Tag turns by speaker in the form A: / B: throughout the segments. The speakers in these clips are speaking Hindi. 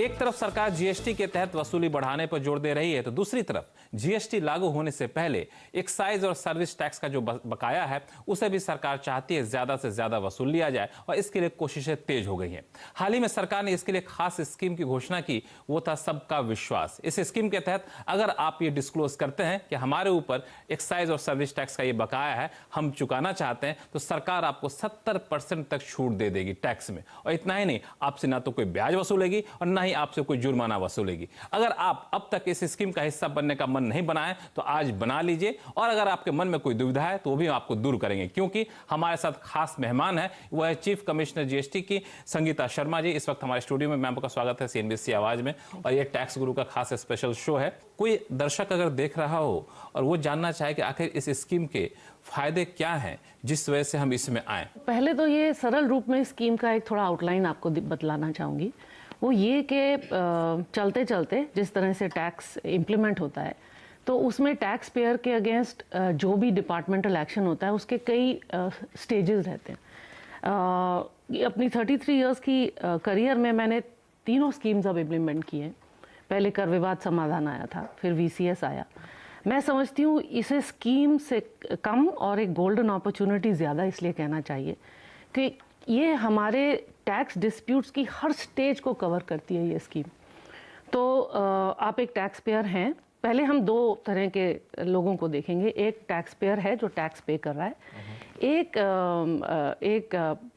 A: एक तरफ सरकार जीएसटी के तहत वसूली बढ़ाने पर जोर दे रही है, तो दूसरी तरफ जीएसटी लागू होने से पहले एक्साइज और सर्विस टैक्स का जो बकाया है उसे भी सरकार चाहती है ज्यादा से ज्यादा वसूल लिया जाए और इसके लिए कोशिशें तेज हो गई हैं। हाल ही में सरकार ने इसके लिए खास स्कीम की घोषणा की, वो था सबका विश्वास। इस स्कीम के तहत अगर आप ये डिस्क्लोज करते हैं कि हमारे ऊपर एक्साइज और सर्विस टैक्स का ये बकाया है, हम चुकाना चाहते हैं, तो सरकार आपको 70% तक छूट दे देगी टैक्स में। और इतना ही नहीं, आपसे ना तो कोई ब्याज वसूलेगी और ना ही आपसे कोई जुर्माना वसूलेगी। अगर आप अब तक इस स्कीम का हिस्सा बनने का मन नहीं बनाए तो आज बना लीजिए, और अगर आपके मन में कोई दुविधा है तो वो भी आपको दूर करेंगे, क्योंकि हमारे साथ खास मेहमान है, वो है चीफ कमिश्नर जीएसटी की संगीता शर्मा जी। इस वक्त हमारे स्टूडियो में, मैम का स्वागत है सीएनबीसी आवाज में, और ये टैक्स गुरु का खास स्पेशल शो है। कोई दर्शक अगर देख रहा हो और वो जानना चाहे कि आखिर इस स्कीम के फायदे क्या हैं जिस वजह से हम इसमें आए,
B: पहले तो ये सरल रूप में स्कीम का एक थोड़ा आउटलाइन आपको बतलाना चाहूँगी। वो ये कि चलते चलते जिस तरह से टैक्स इम्प्लीमेंट होता है, तो उसमें टैक्स पेयर के अगेंस्ट जो भी डिपार्टमेंटल एक्शन होता है उसके कई स्टेजेस रहते हैं। अपनी 33 इयर्स की करियर में मैंने तीनों स्कीम्स अब इम्प्लीमेंट किए हैं। पहले कर विवाद समाधान आया था, फिर वीसीएस आया। मैं समझती हूँ इसे स्कीम से कम और एक गोल्डन अपॉर्चुनिटी ज़्यादा इसलिए कहना चाहिए कि ये हमारे टैक्स डिस्प्यूट्स की हर स्टेज को कवर करती है ये स्कीम। तो आप एक टैक्स पेयर हैं, पहले हम दो तरह के लोगों को देखेंगे। एक टैक्स पेयर है जो टैक्स पे कर रहा है, एक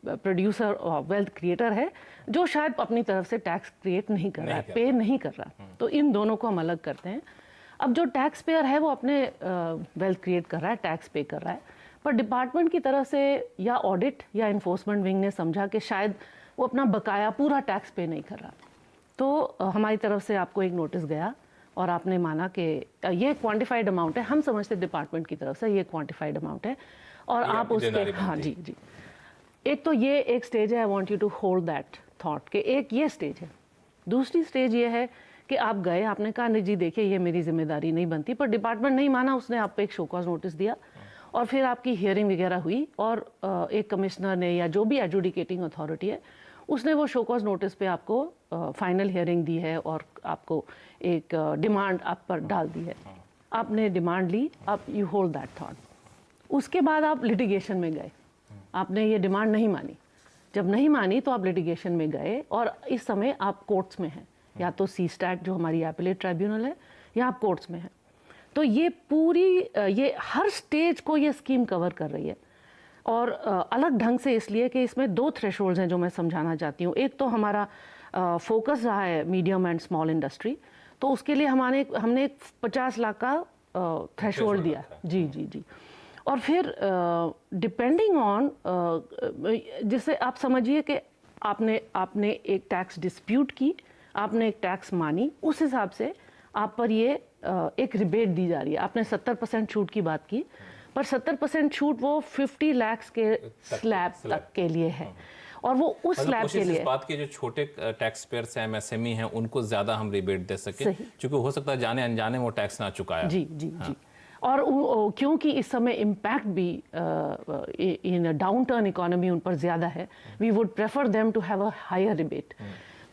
B: प्रोड्यूसर और वेल्थ क्रिएटर है जो शायद अपनी तरफ से टैक्स क्रिएट नहीं कर रहा है, पे नहीं कर रहा। तो इन दोनों को हम अलग करते हैं। अब जो टैक्स पेयर है वो अपने वेल्थ क्रिएट कर रहा है, टैक्स पे कर रहा है, पर डिपार्टमेंट की तरफ से या ऑडिट या इन्फोर्समेंट विंग ने समझा कि शायद वो अपना बकाया पूरा टैक्स पे नहीं कर रहा। तो हमारी तरफ से आपको एक नोटिस गया और आपने माना कि ये क्वांटिफाइड अमाउंट है। हम समझते डिपार्टमेंट की तरफ से ये क्वांटिफाइड अमाउंट है और आप उसके, हाँ जी जी, एक तो ये एक स्टेज है। I want you to hold that thought कि एक ये स्टेज है। दूसरी स्टेज ये है कि आप गए, आपने कहा नहीं जी देखिए ये मेरी जिम्मेदारी नहीं बनती, पर डिपार्टमेंट नहीं माना, उसने आप पे एक शो कॉज नोटिस दिया और फिर आपकी हियरिंग वगैरह हुई और एक कमिश्नर ने या जो भी एडजुडिकेटिंग अथॉरिटी है उसने वो शो कॉज नोटिस पे आपको फाइनल हियरिंग दी है और आपको एक डिमांड आप पर डाल दी है। आपने डिमांड ली, आप यू होल्ड दैट थॉट। उसके बाद आप लिटिगेशन में गए, आपने ये डिमांड नहीं मानी। जब नहीं मानी तो आप लिटिगेशन में गए और इस समय आप कोर्ट्स में हैं, या तो सीस्टैट जो हमारी एपेलेट ट्राइब्यूनल है, या आप कोर्ट्स में हैं। तो ये पूरी ये हर स्टेज को ये स्कीम कवर कर रही है और अलग ढंग से, इसलिए कि इसमें दो थ्रेशोल्ड्स हैं जो मैं समझाना चाहती हूँ। एक तो हमारा फोकस रहा है मीडियम एंड स्मॉल इंडस्ट्री, तो उसके लिए हमने 50 लाख का थ्रेशोल्ड दिया। जी जी जी। और फिर डिपेंडिंग ऑन जिससे आप समझिए कि आपने एक टैक्स डिस्प्यूट की, आपने एक टैक्स मानी, उस हिसाब से आप पर ये एक रिबेट दी जा रही है। आपने 70% छूट की बात की, पर 70% छूट वो 50 लाख के स्लैब तक के लिए है और वो उस स्लैब के लिए।
A: इस बात के जो छोटे टैक्स पेयर्स हैं, एमएसएमई हैं, उनको ज्यादा हम रिबेट दे सके, क्योंकि हो सकता है जाने अनजाने वो टैक्स ना चुकाया।
B: जी जी जी। और क्योंकि इस समय इम्पैक्ट भी इन डाउन टर्न इकोनॉमी उन पर ज्यादा है, we would prefer them to have a higher rebate.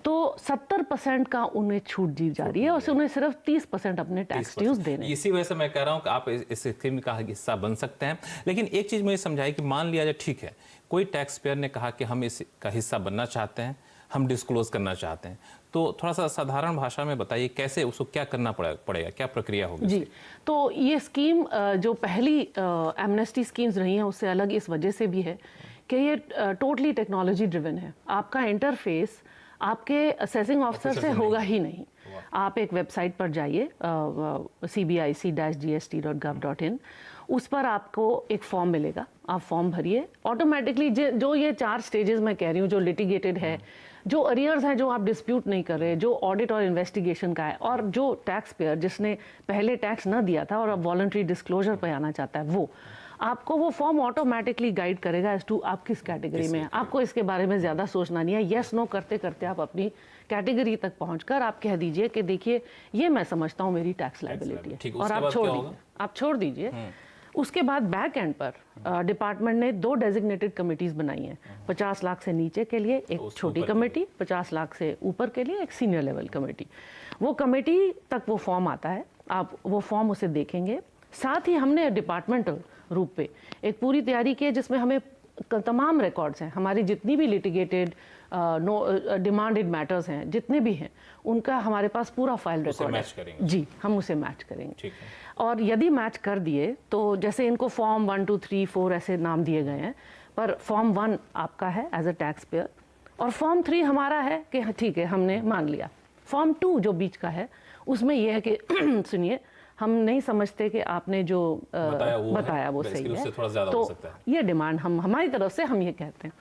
B: तो 70% का उन्हें छूट दी जा रही है और उन्हें सिर्फ 30% अपने टैक्स ड्यूज देने।
A: इसी वजह से मैं कह रहा हूं कि आप इस स्कीम का हिस्सा बन सकते हैं। लेकिन एक चीज मुझे समझाइए कि मान लिया जाए ठीक है, कोई टैक्स पेयर ने कहा कि हम इसका हिस्सा बनना चाहते हैं, हम डिस्क्लोज करना चाहते हैं, तो थोड़ा सा साधारण भाषा में बताइए कैसे, उसको क्या करना पड़ेगा, क्या प्रक्रिया होगी?
B: जी, तो ये स्कीम जो पहली एमनेस्टी स्कीम्स रही हैं उससे अलग इस वजह से भी है कि ये टोटली टेक्नोलॉजी ड्रिवन है। आपका इंटरफेस आपके असेसिंग ऑफिसर से होगा ही नहीं। आप एक वेबसाइट पर जाइए, cbic-gst.gov.in, उस पर आपको एक फॉर्म मिलेगा, आप फॉर्म भरिए। ऑटोमेटिकली जो ये 4 स्टेजेस मैं कह रही हूँ, जो लिटिगेटेड है, जो अरियर्स हैं, जो आप डिस्प्यूट नहीं कर रहे, जो ऑडिट और इन्वेस्टिगेशन का है, और जो टैक्स पेयर जिसने पहले टैक्स न दिया था और अब वॉलंटरी डिस्क्लोजर पे आना चाहता है, वो आपको वो फॉर्म ऑटोमेटिकली गाइड करेगा एज टू आप किस कैटेगरी में हैं। आपको इसके बारे में ज़्यादा सोचना नहीं है। येस नो करते करते आप अपनी कैटेगरी तक पहुंचकर आप कह दीजिए कि देखिए ये मैं समझता हूँ मेरी टैक्स लायबिलिटी है, और आप छोड़ दीजिए। उसके बाद बैक एंड पर डिपार्टमेंट ने 2 डेजिग्नेटेड कमिटीज़ बनाई हैं। 50 लाख से नीचे के लिए एक छोटी कमेटी, 50 लाख से ऊपर के लिए एक सीनियर लेवल कमेटी। वो कमेटी तक वो फॉर्म आता है, आप वो फॉर्म उसे देखेंगे। साथ ही हमने डिपार्टमेंटल रूप पे एक पूरी तैयारी की है जिसमें हमें तमाम रिकॉर्ड्स हैं, हमारी जितनी भी लिटिगेटेड डिमांडेड मैटर्स हैं, जितने भी हैं, उनका हमारे पास पूरा फाइल रिकॉर्ड है। जी, हम उसे मैच करेंगे।
A: ठीक है।
B: और यदि मैच कर दिए तो जैसे इनको फॉर्म 1, 2, 3, 4 ऐसे नाम दिए गए हैं, पर फॉर्म 1 आपका है एज अ टैक्स पेयर और फॉर्म 3 हमारा है कि ठीक है हमने मान लिया। फॉर्म 2 जो बीच का है उसमें यह है कि सुनिए, हम नहीं समझते कि आपने जो बताया वो सही है, तो ये डिमांड हम हमारी तरफ से हम ये कहते हैं।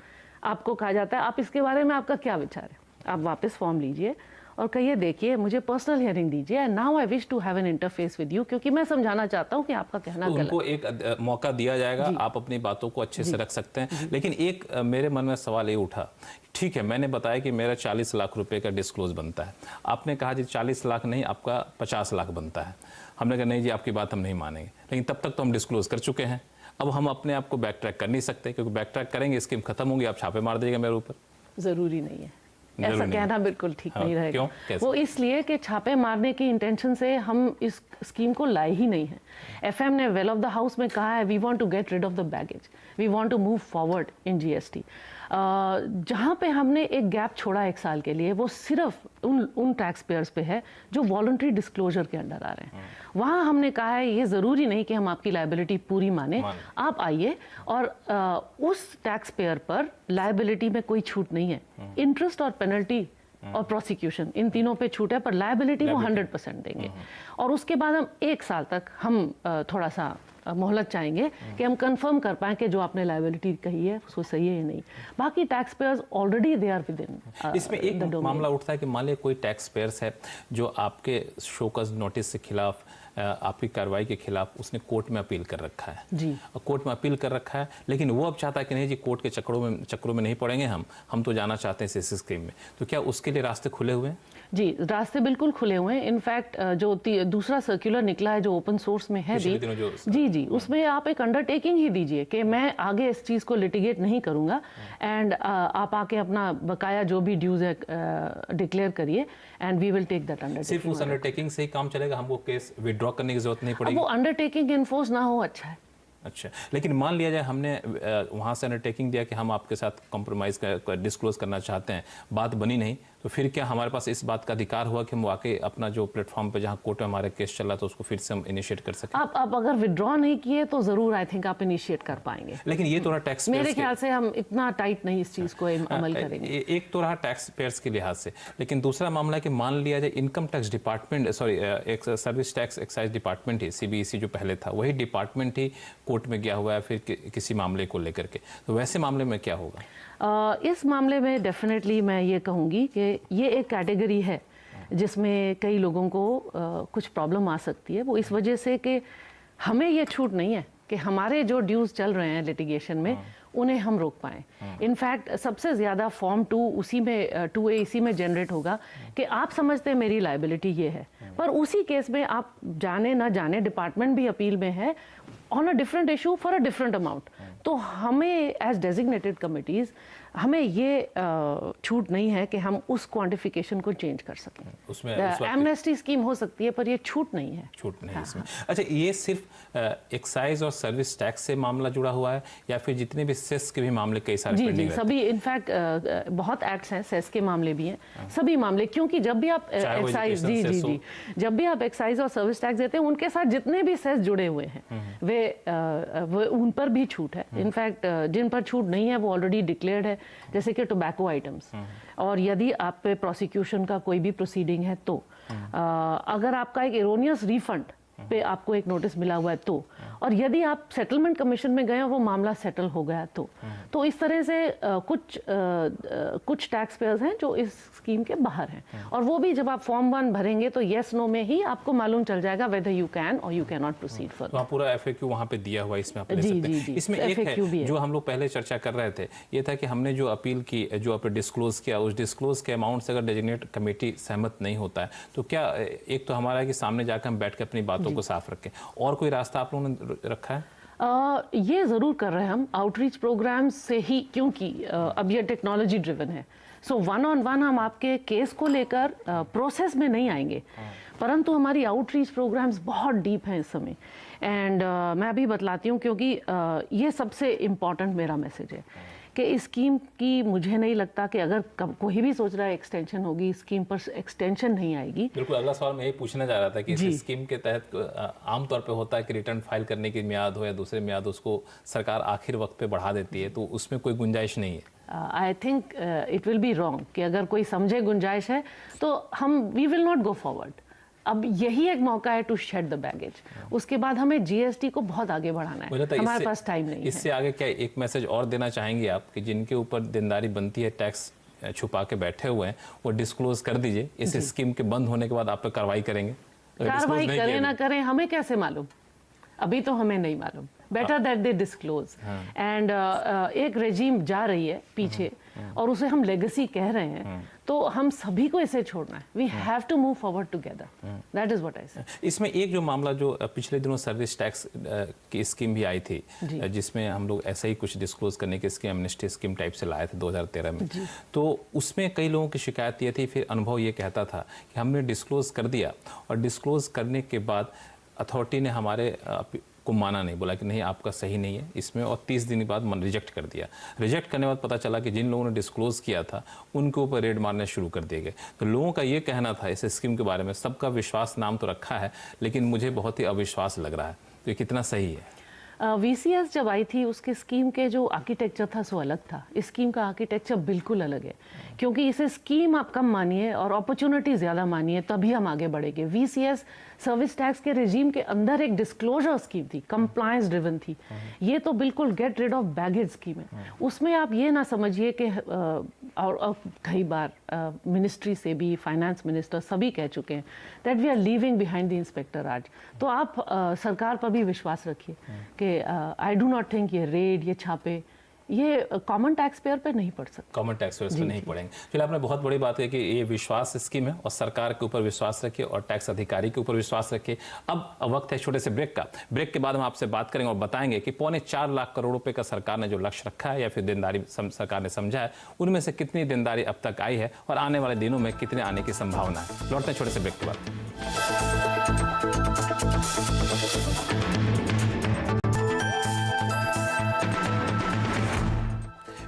B: आपको कहा जाता है आप इसके बारे में आपका क्या विचार है, आप वापस फॉर्म लीजिए और कहिए देखिए मुझे पर्सनल हियरिंग दीजिए and now I wish to have an interface with you, क्योंकि मैं समझाना चाहता हूं कि आपका कहना गलत है।
A: उनको एक मौका दिया जाएगा, आप अपनी बातों को अच्छे से रख सकते हैं। लेकिन एक मेरे मन में सवाल ये उठा, ठीक है मैंने बताया कि मेरा 40 लाख रुपए का डिस्क्लोज बनता है, आपने कहा जी 40 लाख नहीं आपका 50 लाख बनता है। हमने कहा नहीं जी आपकी बात हम नहीं मानेंगे, लेकिन तब तक तो हम डिस्क्लोज कर चुके हैं, अब हम अपने आप को बैक ट्रैक कर नहीं सकते, क्योंकि बैक ट्रैक करेंगे स्कीम खत्म होगी, आप छापे मार दीजिएगा मेरे ऊपर।
B: जरूरी नहीं है, ऐसा कहना बिल्कुल ठीक नहीं रहेगा।
A: क्यों?
B: वो इसलिए कि छापे मारने की इंटेंशन से हम इस स्कीम को लाए ही नहीं है। एफएम ने वेल ऑफ द हाउस में कहा है we want to get rid of the baggage, we want to move forward in GST. जहाँ पे हमने एक गैप छोड़ा 1 साल के लिए, वो सिर्फ उन टैक्स पेयर्स पे है जो वॉलंटरी डिस्क्लोजर के अंडर आ रहे हैं। वहाँ हमने कहा है ये ज़रूरी नहीं कि हम आपकी लायबिलिटी पूरी माने, आप आइए और उस टैक्स पेयर पर लायबिलिटी में कोई छूट नहीं है, इंटरेस्ट और पेनल्टी और प्रोसिक्यूशन इन तीनों पे छूट है, पर लायबिलिटी वो 100% देंगे। और उसके बाद हम 1 साल तक हम थोड़ा सा मोहलत चाहेंगे कि हम कंफर्म कर पाएं कि जो आपने लायबिलिटी कही है वो सही है या नहीं। बाकी tax payers already they are within.
A: इसमें एक मामला उठता है कि मान लिया कोई टैक्स पेयर्स है जो आपके शोकस नोटिस के खिलाफ, आपकी कार्रवाई के खिलाफ उसने कोर्ट में अपील कर रखा है
B: जी,
A: और कोर्ट में अपील कर रखा है, लेकिन वो अब चाहता है कि नहीं जी कोर्ट के चक्रों में नहीं पड़ेंगे, हम तो जाना चाहते हैं इस स्कीम में। तो क्या उसके लिए रास्ते खुले हुए हैं?
B: जी, रास्ते बिल्कुल खुले हुए हैं। इनफैक्ट जो दूसरा सर्कुलर निकला है जो ओपन सोर्स में है भी, जी, उसमें आप एक अंडरटेकिंग ही दीजिए कि मैं आगे इस चीज़ को लिटिगेट नहीं करूंगा एंड आप आके अपना बकाया जो भी ड्यूज है डिक्लेयर करिए and we will take that undertaking.
A: सिर्फ उस अंडरटेकिंग से ही काम चलेगा, हमको केस विड्रॉ करने की जरूरत नहीं पड़ेगी?
B: वो अंडरटेकिंग इन्फोर्स ना हो अच्छा है।
A: अच्छा, लेकिन मान लिया जाए हमने वहाँ से अंडरटेकिंग दिया कि हम आपके साथ कॉम्प्रोमाइज़ डिस्क्लोज करना चाहते हैं, बात बनी नहीं, तो फिर क्या हमारे पास इस बात का अधिकार हुआ कि हम वाकई अपना जो प्लेटफॉर्म पे जहाँ कोर्ट में हमारा केस चल रहा था उसको फिर से हम इनिशिएट कर सकें?
B: आप अगर विड्रॉ नहीं किए तो ज़रूर आई थिंक आप इनिशिएट कर पाएंगे।
A: लेकिन ये तो रहा टैक्स
B: मेरे ख्याल से हम इतना टाइट नहीं इस चीज़ को अमल करेंगे।
A: एक तो रहा टैक्स पेयर्स के लिहाज से, लेकिन दूसरा मामला है कि मान लिया जाए इनकम टैक्स डिपार्टमेंट, एक सर्विस टैक्स एक्साइज डिपार्टमेंट ही, सीबीईसी जो पहले था वही डिपार्टमेंट ही कोर्ट में गया हुआ है फिर किसी मामले को लेकर के, तो वैसे मामले में क्या होगा?
B: इस मामले में डेफिनेटली मैं ये कहूँगी कि ये एक कैटेगरी है जिसमें कई लोगों को कुछ प्रॉब्लम आ सकती है। वो इस वजह से कि हमें ये छूट नहीं है कि हमारे जो ड्यूज चल रहे हैं लिटिगेशन में उन्हें हम रोक पाएँ। इनफैक्ट सबसे ज़्यादा फॉर्म 2 उसी में 2A इसी में जनरेट होगा कि आप समझते हैं मेरी लायबिलिटी ये है, पर उसी केस में आप जाने ना जाने डिपार्टमेंट भी अपील में है on a different issue for a different amount. तो हमें एज डेजिग्नेटेड कमिटीज़ हमें ये छूट नहीं है कि हम उस क्वांटिफिकेशन को चेंज कर सकें।
A: उसमें
B: एमनेस्टी स्कीम हो सकती है पर ये छूट नहीं है।
A: छूट नहीं है इसमें। अच्छा, ये सिर्फ एक्साइज और सर्विस टैक्स से मामला जुड़ा हुआ है या फिर जितने भी सेस के भी मामले कई सारे
B: जी जी, सभी इनफैक्ट बहुत एक्ट्स हैं, सेस के मामले भी हैं, सभी मामले, क्योंकि जब भी आप एक्साइज जी जब भी आप एक्साइज और सर्विस टैक्स देते हैं उनके साथ जितने भी सेस जुड़े हुए हैं वे उन पर भी छूट है। इनफैक्ट जिन पर छूट नहीं है वो ऑलरेडी डिक्लेयर्ड है, जैसे कि टोबैको आइटम्स। और यदि आप पे प्रोसिक्यूशन का कोई भी प्रोसीडिंग है तो अगर आपका एक एरोनियस रिफंड पे आपको एक नोटिस मिला हुआ है तो, और यदि आप सेटलमेंट कमीशन में गए और वो मामला सेटल हो गया तो इस तरह से कुछ टैक्स पेयर्स हैं जो इस स्कीम के बाहर हैं, और वो भी जब आप फॉर्म 1 भरेंगे तो येस नो में ही आपको मालूम चल जाएगा वेदर यू कैन और you can not proceed further.
A: वहाँ पूरा FAQ वहाँ पे दिया हुआ, इसमें आप ले सकते हैं। इसमें एक है जो हम लोग पहले चर्चा कर रहे थे, ये था कि हमने जो अपील की, जो आपने डिस्क्लोज किया, उस डिस्क्लोज के अमाउंट से अगर डेजिग्नेट कमेटी सहमत नहीं होता है तो क्या, एक तो हमारा है कि सामने जाकर हम बैठ के अपनी बातों को साफ रखें, और कोई रास्ता आप लोगों ने रखा है?
B: ये ज़रूर कर रहे हैं हम आउटरीच प्रोग्राम्स से ही, क्योंकि अब ये टेक्नोलॉजी ड्रिवन है। सो वन ऑन वन हम आपके केस को लेकर प्रोसेस में नहीं आएंगे, परंतु हमारी आउटरीच प्रोग्राम्स बहुत डीप हैं इस समय। एंड मैं अभी बतलाती हूँ, क्योंकि ये सबसे इम्पॉर्टेंट मेरा मैसेज है कि इस स्कीम की मुझे नहीं लगता कि अगर कोई भी सोच रहा है एक्सटेंशन होगी, स्कीम पर एक्सटेंशन नहीं आएगी।
A: बिल्कुल, अगला सवाल मैं यही पूछने जा रहा था कि इस स्कीम के तहत आमतौर पे होता है कि रिटर्न फाइल करने की मियाद हो या दूसरे मियाद, उसको सरकार आखिर वक्त पे बढ़ा देती है, तो उसमें कोई गुंजाइश नहीं है।
B: I think it will be wrong कि अगर कोई समझे गुंजाइश है तो we will not go forward. अब यही एक मौका है टू शेड द बैगेज। उसके बाद हमें जीएसटी को बहुत आगे बढ़ाना है, हमारे पास टाइम नहीं है।
A: इससे आगे क्या एक मैसेज और देना चाहेंगे आप कि जिनके ऊपर देनदारी बनती है, टैक्स छुपा के बैठे हुए हैं, वो डिस्क्लोज कर दीजिए। इस स्कीम के बंद होने के बाद आप पे कार्रवाई करेंगे।
B: कार्रवाई करें ना करें हमें कैसे मालूम, अभी तो हमें नहीं मालूम। Better that they disclose. And एक रेजीम जा रही है पीछे और उसे हम लेगेसी कह रहे हैं, तो हम सभी को इसे छोड़ना है। We have to move forward together, that is what I say.
A: इसमें एक जो मामला जो पिछले दिनों सर्विस टैक्स की स्कीम भी आई थी, जिसमें हम लोग ऐसे ही कुछ डिस्क्लोज करने की स्कीम, एमनेस्टी स्कीम टाइप से लाए थे 2013 में, तो उसमें कई लोगों की शिकायत ये थी, फिर अनुभव ये कहता था कि हमने डिस्क्लोज कर दिया और डिस्क्लोज करने के बाद अथॉरिटी ने हमारे को माना नहीं, बोला कि नहीं आपका सही नहीं है इसमें, और 30 दिन बाद रिजेक्ट कर दिया। रिजेक्ट करने के बाद पता चला कि जिन लोगों ने डिस्क्लोज किया था उनके ऊपर रेड मारने शुरू कर दिए गए। तो लोगों का ये कहना था इस स्कीम के बारे में, सबका विश्वास नाम तो रखा है लेकिन मुझे बहुत ही अविश्वास लग रहा है, तो ये कितना सही है?
B: VCS जब आई थी उसके स्कीम के जो आर्किटेक्चर था सो अलग था। इस स्कीम का आर्किटेक्चर बिल्कुल अलग है, क्योंकि इसे स्कीम आप कम मानिए और अपॉर्चुनिटी ज़्यादा मानिए, तभी हम आगे बढ़ेंगे। VCS सर्विस टैक्स के रेजीम के अंदर एक डिस्क्लोजर स्कीम थी, कंप्लायंस ड्रिवन थी। ये तो बिल्कुल get rid of baggage scheme है। उसमें आप ये ना समझिए कि और कई बार मिनिस्ट्री से भी, फाइनेंस मिनिस्टर सभी कह चुके हैं that we are leaving behind the inspector आज। तो आप सरकार पर भी विश्वास रखिए कि आई डू नॉट थिंक ये रेड, ये छापे, ये कॉमन टैक्स पेयर पे नहीं पड़ सकता।
A: कॉमन टैक्स पेयर पे नहीं पड़ेंगे। चलिए, आपने बहुत बड़ी बात है कि ये विश्वास स्कीम है और सरकार के ऊपर विश्वास रखिए और टैक्स अधिकारी के ऊपर विश्वास रखिए। अब वक्त है छोटे से ब्रेक का। ब्रेक के बाद हम आपसे बात करेंगे और बताएंगे कि 4.25 लाख करोड़ रुपए का सरकार ने जो लक्ष्य रखा है या फिर देनदारी सरकार ने समझा है, उनमें से कितनी देनदारी अब तक आई है और आने वाले दिनों में कितने आने की संभावना है। लौटते हैं छोटे से ब्रेक के बाद।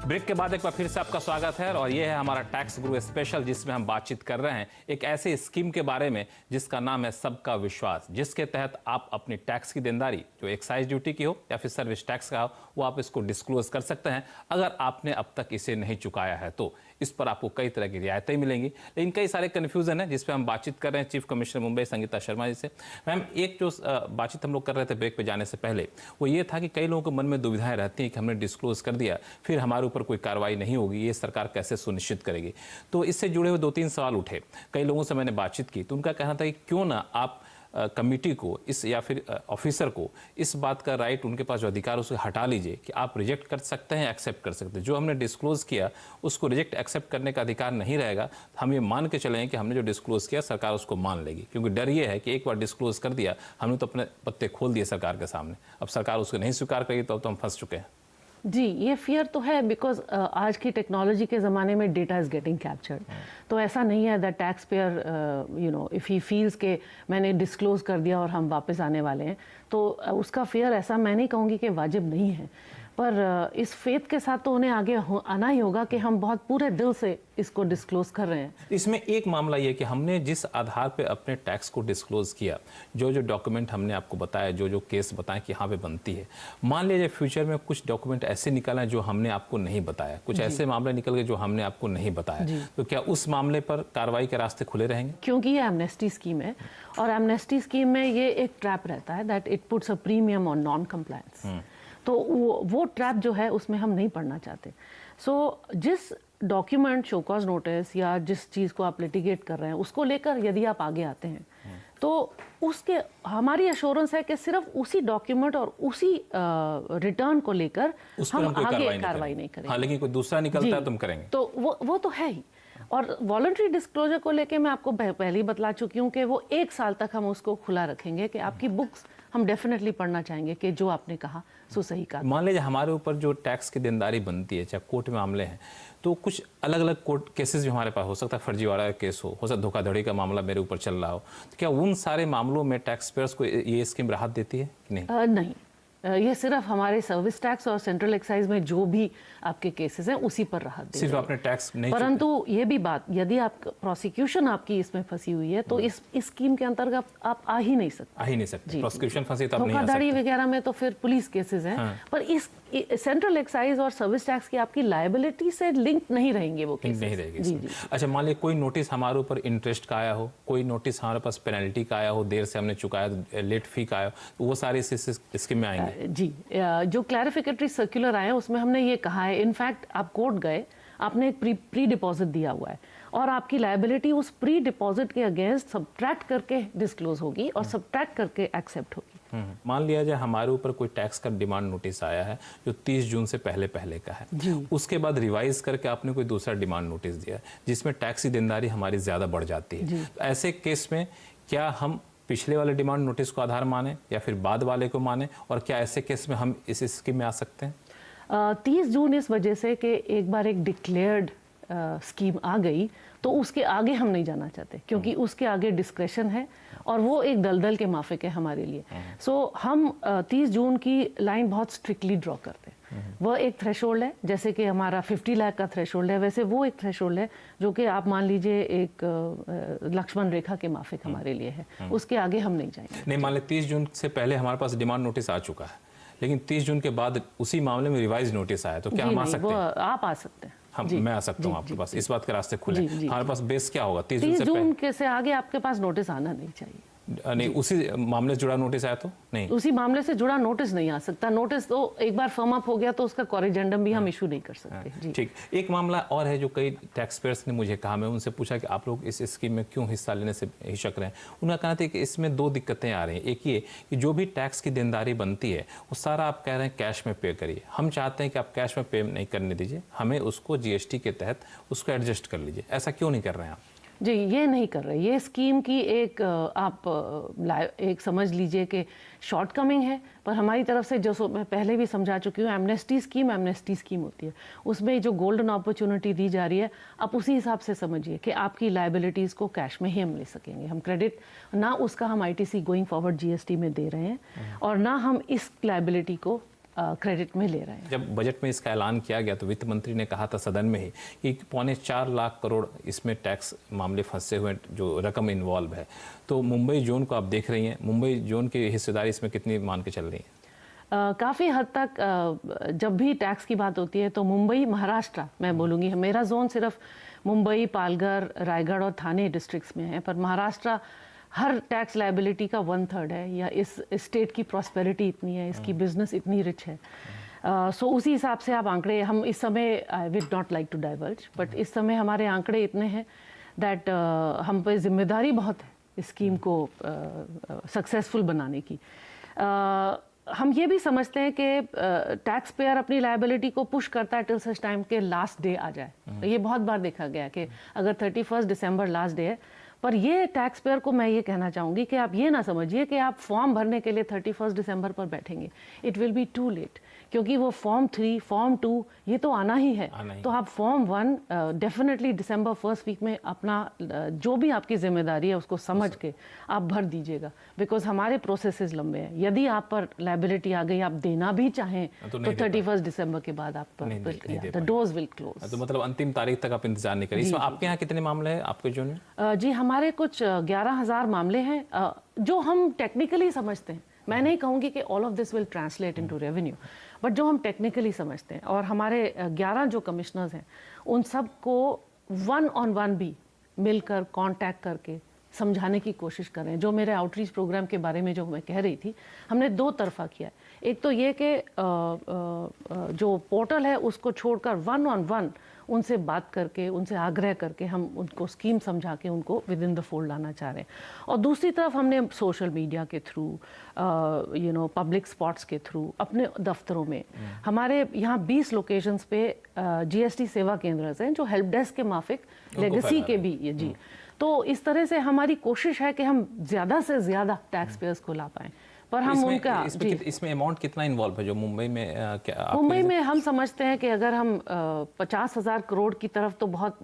A: ब्रेक के बाद एक बार फिर से आपका स्वागत है और ये है हमारा टैक्स गुरु स्पेशल, जिसमें हम बातचीत कर रहे हैं एक ऐसे स्कीम के बारे में जिसका नाम है सबका विश्वास, जिसके तहत आप अपनी टैक्स की देनदारी, जो एक्साइज ड्यूटी की हो या फिर सर्विस टैक्स का हो, वो आप इसको डिस्क्लोज कर सकते हैं अगर आपने अब तक इसे नहीं चुकाया है। तो इस पर आपको कई तरह की रियायतें मिलेंगी, लेकिन कई सारे कन्फ्यूजन है जिस पे हम बातचीत कर रहे हैं चीफ कमिश्नर मुंबई संगीता शर्मा जी से। मैम, एक जो बातचीत हम लोग कर रहे थे ब्रेक पे जाने से पहले, वो ये था कि कई लोगों के मन में दुविधाएं रहती हैं कि हमने डिस्क्लोज कर दिया, फिर हमारे ऊपर कोई कार्रवाई नहीं होगी, ये सरकार कैसे सुनिश्चित करेगी। तो इससे जुड़े हुए 2-3 सवाल उठे। कई लोगों से मैंने बातचीत की तो उनका कहना था कि क्यों ना आप कमिटी को इस या फिर ऑफिसर को इस बात का राइट, उनके पास जो अधिकार उसे हटा लीजिए कि आप रिजेक्ट कर सकते हैं, एक्सेप्ट कर सकते हैं। जो हमने डिस्क्लोज किया उसको रिजेक्ट एक्सेप्ट करने का अधिकार नहीं रहेगा। हम ये मान के चलें कि हमने जो डिस्क्लोज किया सरकार उसको मान लेगी, क्योंकि डर ये है कि एक बार डिस्क्लोज कर दिया हमने तो अपने पत्ते खोल दिए सरकार के सामने, अब सरकार उसको नहीं स्वीकार करेगी तो अब तो हम फंस चुके हैं।
B: जी, ये फियर तो है, बिकॉज आज की टेक्नोलॉजी के ज़माने में डेटा इज़ गेटिंग कैप्चर्ड। तो ऐसा नहीं है that tax payer if he feels के मैंने डिस्क्लोज कर दिया और हम वापस आने वाले हैं, तो उसका फियर ऐसा मैं नहीं कहूँगी कि वाजिब नहीं है, पर इस फेथ के साथ तो उन्हें आगे आना ही होगा कि हम बहुत पूरे दिल से इसको डिस्क्लोज कर रहे हैं।
A: इसमें एक मामला ये कि हमने जिस आधार पे अपने टैक्स को डिस्क्लोज किया, जो जो डॉक्यूमेंट हमने आपको बताया, जो जो केस बताए कि यहाँ पे बनती है, मान लीजिए फ्यूचर में कुछ डॉक्यूमेंट ऐसे निकला जो हमने आपको नहीं बताया, कुछ ऐसे मामले निकल गए जो हमने आपको नहीं बताया, तो क्या उस मामले पर कार्रवाई के रास्ते खुले रहेंगे?
B: क्योंकि ये एमनेस्टी स्कीम है और एमनेस्टी स्कीम में ये एक ट्रैप रहता है that it puts a premium on non compliance. तो वो ट्रैप जो है उसमें हम नहीं पढ़ना चाहते। सो जिस डॉक्यूमेंट, शो कॉज नोटिस या जिस चीज़ को आप लिटिगेट कर रहे हैं उसको लेकर यदि आप आगे आते हैं तो उसके हमारी एश्योरेंस है कि सिर्फ उसी डॉक्यूमेंट और उसी रिटर्न को लेकर हम आगे कार्रवाई नहीं करेंगे।
A: हाँ, लेकिन कोई दूसरा निकलता है तुम करेंगे,
B: तो वो तो है ही। और वॉलंटरी डिस्क्लोजर को लेके मैं आपको पहले ही बतला चुकी हूँ कि वो 1 साल तक हम उसको खुला रखेंगे कि आपकी बुक्स हम डेफिनेटली पढ़ना चाहेंगे कि जो आपने कहा सो सही कहा।
A: मान लीजिए हमारे ऊपर जो टैक्स की देनदारी बनती है, चाहे कोर्ट में मामले हैं, तो कुछ अलग अलग कोर्ट केसेस भी हमारे पास हो सकता है, फर्जीवाड़ा का केस हो सकता है धोखाधड़ी का मामला मेरे ऊपर चल रहा हो, तो क्या उन सारे मामलों में टैक्स पेयर्स को ये स्कीम राहत देती है कि नहीं?
B: नहीं, ये सिर्फ हमारे सर्विस टैक्स और सेंट्रल एक्साइज में जो भी आपके केसेस हैं उसी पर राहत देगी।
A: सिर्फ आपने टैक्स नहीं,
B: परंतु ये भी बात, यदि आप प्रोसिक्यूशन आपकी इसमें फंसी हुई है तो इस स्कीम के अंतर्गत आप आ ही नहीं सकते।
A: प्रोसिक्यूशन फंसी तो आप नहीं आ
B: धोखाधड़ी
A: सकते।
B: वगैरह में तो फिर पुलिस केसेस हैं।
A: हाँ।
B: पर इस सेंट्रल एक्साइज और सर्विस टैक्स की आपकी लायबिलिटी से लिंक नहीं रहेंगे वो केसेस।
A: नहीं रहेगी
B: जी
A: इसमें।
B: जी।
A: अच्छा, मान लीजिए कोई नोटिस हमारे ऊपर इंटरेस्ट का आया हो, कोई नोटिस हमारे पास पेनल्टी का आया हो, देर से हमने चुकाया तो लेट फी का आया हो, तो वो सारे इस स्कीम में आएंगे?
B: जी, जो क्लैरिफिकेटरी सर्कुलर आए उसमें हमने ये कहा है, इनफैक्ट आप कोर्ट गए, आपने एक प्री डिपॉजिट दिया हुआ है और आपकी लायबिलिटी उस प्री डिपॉजिट के अगेंस्ट सब्ट्रैक्ट करके डिस्क्लोज होगी और सब्ट्रैक्ट करके एक्सेप्ट होगी।
A: मान लिया जाए हमारे ऊपर कोई टैक्स का डिमांड नोटिस आया है जो 30 जून से पहले का है, उसके बाद रिवाइज करके आपने कोई दूसरा डिमांड नोटिस दिया जिसमें टैक्स की देनदारी हमारी ज्यादा बढ़ जाती है, तो ऐसे केस में क्या हम पिछले वाले डिमांड नोटिस को आधार माने या फिर बाद वाले को माने, और क्या ऐसे केस में हम इस स्कीम में आ सकते हैं?
B: 30 जून इस वजह से कि एक बार एक डिक्लेयर्ड स्कीम आ गई तो उसके आगे हम नहीं जाना चाहते, क्योंकि उसके आगे डिस्क्रेशन है और वो एक दलदल के माफिक है हमारे लिए। सो हम 30 जून की लाइन बहुत स्ट्रिक्टली ड्रॉ करते हैं। वह एक थ्रेशोल्ड है, जैसे कि हमारा 50 लाख का थ्रेशोल्ड है, वैसे वो एक थ्रेशोल्ड है जो कि आप मान लीजिए एक लक्ष्मण रेखा के माफिक हमारे लिए है। उसके आगे हम नहीं जाएंगे।
A: नहीं, मान लें 30 जून से पहले हमारे पास डिमांड नोटिस आ चुका है, लेकिन 30 जून के बाद उसी मामले में रिवाइज नोटिस आया, तो क्या हम आ सकते हैं?
B: आप आ सकते हैं।
A: मैं आ सकता हूँ आपके पास, इस बात के रास्ते खुले। हमारे पास बेस क्या होगा? 30 जून
B: 30
A: से
B: जून के से आगे आपके पास नोटिस आना नहीं चाहिए।
A: नहीं, उसी मामले से जुड़ा नोटिस आया तो नहीं?
B: उसी मामले से जुड़ा नोटिस नहीं आ सकता। नोटिस तो एक बार फर्म अप हो गया तो उसका कॉरिजेंडम भी हम इशू नहीं कर सकते।
A: ठीक। एक मामला और है जो कई टैक्स पेयर्स ने मुझे कहा, मैं उनसे पूछा कि आप लोग इस स्कीम में क्यों हिस्सा लेने से हिचक रहे हैं। उन्होंने कहा था कि इसमें 2 दिक्कतें आ रही हैं। एक ये कि जो भी टैक्स की देनदारी बनती है वो सारा आप कह रहे हैं कैश में पे करिए। हम चाहते हैं कि आप कैश में पे नहीं करने दीजिए, हमें उसको GST के तहत उसको एडजस्ट कर लीजिए। ऐसा क्यों नहीं कर रहे हैं आप?
B: जी, ये नहीं कर रहे। ये स्कीम की एक आप एक समझ लीजिए कि शॉर्टकमिंग है, पर हमारी तरफ से जो मैं पहले भी समझा चुकी हूँ, एमनेस्टी स्कीम होती है, उसमें जो गोल्डन अपॉर्चुनिटी दी जा रही है, आप उसी हिसाब से समझिए कि आपकी लायबिलिटीज़ को कैश में ही हम ले सकेंगे। हम क्रेडिट ना उसका हम ITC गोइंग फॉरवर्ड GST में दे रहे हैं और ना हम इस लायबिलिटी को क्रेडिट में ले रहे हैं।
A: जब बजट में इसका ऐलान किया गया तो वित्त मंत्री ने कहा था सदन में ही कि 4.25 लाख करोड़ इसमें टैक्स मामले फंसे हुए, जो रकम इन्वॉल्व है। तो मुंबई जोन को आप देख रही हैं, मुंबई जोन की हिस्सेदारी इसमें कितनी मान के चल रही है?
B: काफ़ी हद तक जब भी टैक्स की बात होती है तो मुंबई, महाराष्ट्र मैं बोलूँगी, मेरा जोन सिर्फ मुंबई, पालघर, रायगढ़ और थाने डिस्ट्रिक्ट्स में है, पर महाराष्ट्र हर टैक्स लायबिलिटी का 1/3 है। या इस स्टेट की प्रॉस्पेरिटी इतनी है, इसकी बिजनेस इतनी रिच है। सो उसी हिसाब से आप आंकड़े, हम इस समय, I would not like to diverge, but इस समय हमारे आंकड़े इतने हैं दैट हम पे जिम्मेदारी बहुत है इस स्कीम को सक्सेसफुल बनाने की। हम ये भी समझते हैं कि टैक्स पेयर अपनी लायबिलिटी को पुश करता है टिल सच टाइम के लास्ट डे आ जाए। ये बहुत बार देखा गया कि अगर 31 दिसंबर लास्ट डे है, पर ये टैक्स पेयर को मैं ये कहना चाहूँगी कि आप ये ना समझिए कि आप फॉर्म भरने के लिए 31 दिसंबर पर बैठेंगे। It will be too late, क्योंकि वो फॉर्म 3, फॉर्म 2 ये तो आना ही है। तो आप फॉर्म 1 डेफिनेटली दिसंबर फर्स्ट वीक में अपना जो भी आपकी जिम्मेदारी है उसको समझ के आप भर दीजिएगा, बिकॉज हमारे प्रोसेसेस लंबे हैं। यदि आप पर लायबिलिटी आ गई, आप देना भी चाहें तो 31 दिसंबर के बाद आप द डोर्स विल क्लोज।
A: तो मतलब अंतिम तारीख तक आप इंतजार नहीं करें। इसमें आपके यहाँ कितने मामले हैं आपके जोन में?
B: जी, हमारे कुछ 11,000 मामले हैं जो हम टेक्निकली समझते हैं। मैं नहीं कहूँगी कि all of this will translate into revenue, but जो हम टेक्निकली समझते हैं, और हमारे 11 जो कमिश्नर्स हैं उन सब को 1-on-1 भी मिलकर कांटेक्ट करके समझाने की कोशिश कर रहे हैं। जो मेरे आउटरीच प्रोग्राम के बारे में जो मैं कह रही थी, हमने 2 तरफा किया है। एक तो ये कि जो पोर्टल है उसको छोड़कर 1-on-1 उनसे बात करके, उनसे आग्रह करके हम उनको स्कीम समझा के उनको विद इन द फोल्ड लाना चाह रहे हैं। और दूसरी तरफ हमने सोशल मीडिया के थ्रू, पब्लिक स्पॉट्स के थ्रू, अपने दफ्तरों में, हमारे यहाँ 20 लोकेशंस पे GST सेवा केंद्र हैं जो हेल्प डेस्क के माफिक लेगेसी के भी ये जी। तो इस तरह से हमारी कोशिश है कि हम ज़्यादा से ज़्यादा टैक्स पेयर्स को ला पाएँ। पर हम उनका
A: इसमें अमाउंट कितना इन्वॉल्व है जो मुंबई में
B: मुंबई में हम समझते हैं कि अगर हम 50,000 करोड़ की तरफ तो बहुत,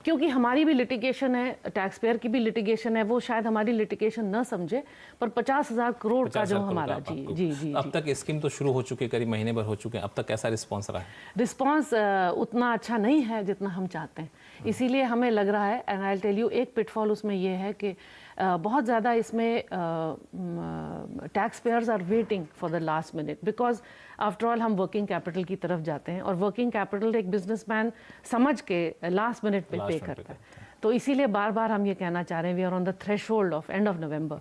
B: क्योंकि हमारी भी लिटिगेशन है, टैक्स पेयर की भी लिटिगेशन है, वो शायद हमारी लिटिगेशन न समझे, पर 50,000 करोड़ का जो हमारा जी
A: अब तक स्कीम तो शुरू हो चुकी है, करीब महीने भर हो चुके हैं, अब तक कैसा रिस्पॉन्स रहा है?
B: रिस्पॉन्स उतना अच्छा नहीं है जितना हम चाहते हैं, इसीलिए हमें लग रहा है, and I will tell you, एक पिटफॉल उसमें ये है कि बहुत ज़्यादा इसमें tax payers are waiting for the last minute, because after all हम वर्किंग कैपिटल की तरफ जाते हैं और वर्किंग कैपिटल एक बिजनेसमैन समझ के लास्ट मिनट पे करता है। तो इसीलिए बार बार हम ये कहना चाह रहे हैं, we are on the threshold of end of November,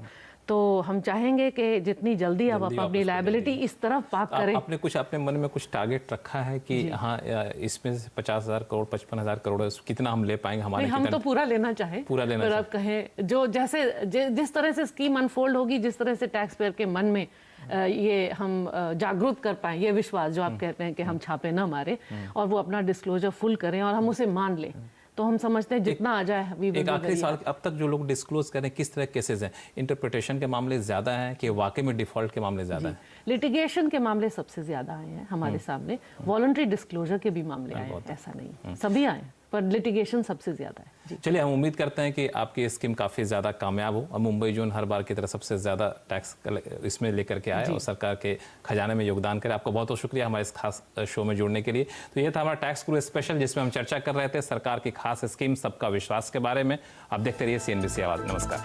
B: तो हम चाहेंगे कि जितनी जल्दी आप अपनी लायबिलिटी इस तरफ पार्क करें।
A: आपने कुछ अपने मन में कुछ टारगेट रखा है कि हाँ इसमें से 50,000 करोड़ 55,000 करोड़ कितना हम ले पाएंगे? हमारे
B: हम तो पूरा लेना चाहें,
A: पूरा लेना
B: पर आप कहें जो जैसे जिस तरह से स्कीम अनफोल्ड होगी, जिस तरह से टैक्स पेयर के मन में ये हम जागरूक कर पाएं, ये विश्वास जो आप कहते हैं कि हम छापे ना मारे और वो अपना डिस्क्लोजर फुल करें और हम उसे मान लें, तो हम समझते हैं जितना आ जाए।
A: एक आखिरी सवाल, अब तक जो लोग डिस्क्लोज करें किस तरह केसेस हैं? इंटरप्रिटेशन के मामले ज्यादा हैं कि वाकई में डिफॉल्ट के मामले ज्यादा हैं?
B: लिटिगेशन के मामले सबसे ज्यादा आए हैं हमारे सामने, वॉलंटरी डिस्क्लोजर के भी मामले आए हैं, ऐसा नहीं सभी आए, पर लिटिगेशन सबसे ज्यादा है।
A: चलिए, हम उम्मीद करते हैं कि आपकी स्कीम काफ़ी ज़्यादा कामयाब हो और मुंबई जोन हर बार की तरह सबसे ज़्यादा टैक्स इसमें लेकर के आए और सरकार के खजाने में योगदान करे। आपका बहुत बहुत शुक्रिया हमारे इस खास शो में जुड़ने के लिए। तो ये था हमारा टैक्स गुरु स्पेशल, जिसमें हम चर्चा कर रहे थे सरकार की खास स्कीम सबका विश्वास के बारे में। आप देखते रहिए CNBC आवाज़। नमस्कार।